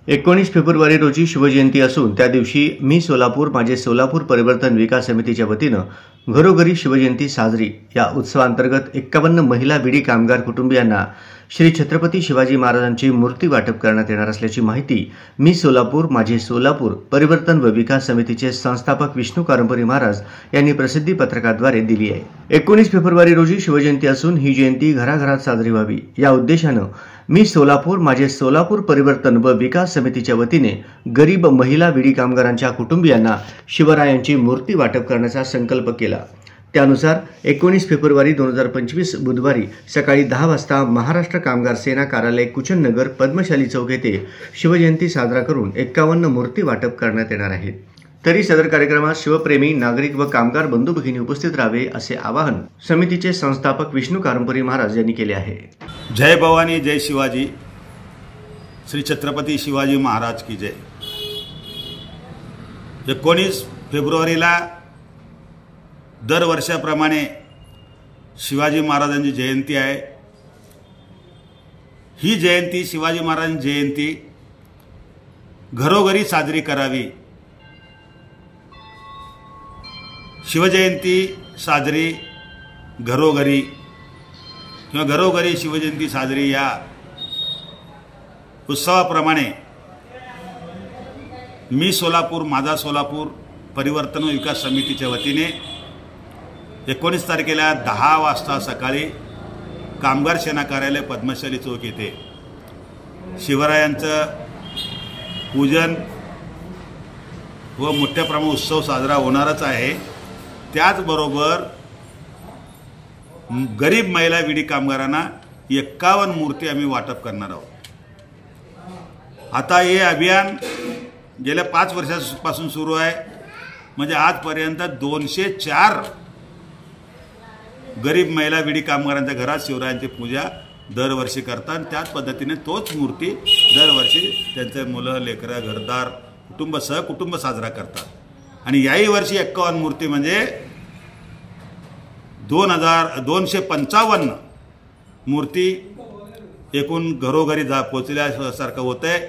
19 February रोजी शिवजयंती असून त्या दिवशी मी सोलापूर माझे सोलापूर परिवर्तन विकास समितीच्या वतीनं घरोघरी शिवजयंती साजरी या उत्सवांतर्गत 51 महिला बीडी कामगार कुटुंबियांना श्री छत्रपती शिवाजी महाराजांची मूर्ती वाटप करण्यात येणार असल्याची माहिती मी सोलापूर माझे सोलापूर परिवर्तन व विकास समितीचे संस्थापक विष्णू कारंपरी महाराज यांनी प्रसिद्धी पत्रकाद्वारे दिली आहे। 19 फेब्रुवारी रोजी शिवजयंती असून ही जयंती घराघरात साजरी व्हावी या उद्देशानं मी सोलापूर माझे सोलापूर परिवर्तन व विकास समितीच्या वतीने गरीब महिला बीडी कामगारांच्या कुटुंबियांना शिवरायांची मूर्ती वाटप करण्याचा संकल्प केला। त्यानुसार 19 फेब्रुवारी 2025 बुधवारी सकाळी 10 वाजता महाराष्ट्र कामगार सेना कार्यालय कुचननगर पद्मशाली चौक येथे शिवजयंती साजरा करून 51 मूर्ती वाटप करण्यात येणार आहे। तरी सदर कार्यक्रमात शिवप्रेमी नागरिक व कामगार बंधू भगिनी उपस्थित राहावे असे आवाहन समितीचे संस्थापक विष्णू कारंपरी महाराज यांनी केले आहे। जय भवानी जय शिवाजी, श्री छत्रपती शिवाजी महाराज की जय। 19 फेब्रुवारीला दरवर्षाप्रमाणे शिवाजी महाराजांची जयंती आहे। ही जयंती शिवाजी महाराजांची जयंती घरोघरी साजरी करावी। शिवजयंती साजरी घरोघरी किंवा घरोघरी शिवजयंती साजरी या उत्सवाप्रमाणे मी सोलापूर माझा सोलापूर परिवर्तन विकास समितीच्या वतीने 19 तारखेला 10 वाजता सकाळी कामगार सेना कार्यालय पद्मशाली चौक येथे शिवरायांचं पूजन व मोठ्या प्रमाणात उत्सव साजरा होणारच आहे। त्याचबरोबर गरीब महिला बीडी कामगारांना 51 मूर्ती आम्ही वाटप करणार आहोत। आता हे अभियान गेल्या 5 वर्षांपासून सुरू आहे, म्हणजे आजपर्यंत 204 गरीब महिला बीडी कामगारांच्या घरात शिवरायांची पूजा दरवर्षी करतात। त्याच पद्धतीने तोच मूर्ती दरवर्षी त्यांचे मुलं लेकरं घरदार कुटुंब साजरा करतात। आणि याही वर्षी 51 मूर्ती म्हणजे 255 मूर्ती एकूण घरोघरी पोचल्यासारखं होतंय।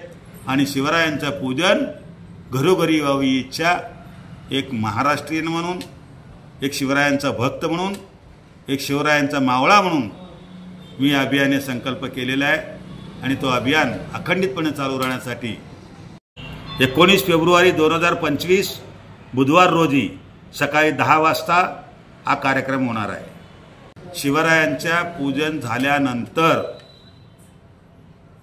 आणि शिवरायांचं पूजन घरोघरी व्हावी इच्छा एक महाराष्ट्रीयन म्हणून, एक शिवरायांचा भक्त म्हणून, एक शिवरायांचा मावळा म्हणून मी अभियाने संकल्प केलेला आहे। आणि तो अभियान अखंडितपणे चालू राहण्यासाठी 19 फेब्रुवारी 2025 बुधवार रोजी सकाळी 10 वाजता हा कार्यक्रम होणार आहे। शिवरायांच्या पूजन झाल्यानंतर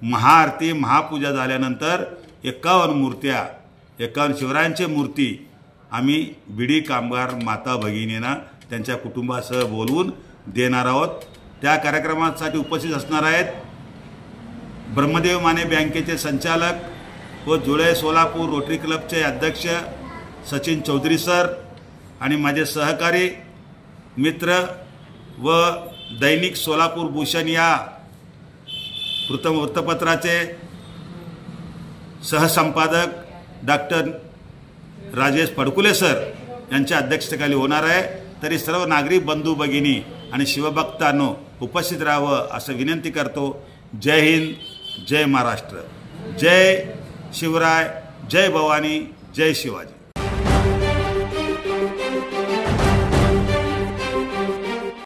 महाआरती महापूजा झाल्यानंतर 51 शिवरायांची मूर्ती आम्ही बीडी कामगार माता भगिनींना त्यांच्या कुटुंबासह बोलवून देणार आहोत। त्या कार्यक्रमासाठी उपस्थित असणार आहेत ब्रह्मदेव माने बँकेचे संचालक व जुळे सोलापूर रोटरी क्लबचे अध्यक्ष सचिन चौधरी सर आणि माझे सहकारी मित्र व दैनिक सोलापूर भूषण या वृत्तपत्राचे सहसंपादक डॉक्टर राजेश फडकुले सर यांच्या अध्यक्षतेखाली होणार आहे। तरी सर्व नागरिक बंधू भगिनी आणि शिवभक्तांनो उपस्थित राहावं असं विनंती करतो। जय हिंद, जय महाराष्ट्र, जय शिवराय, जय भवानी, जय शिवाजी।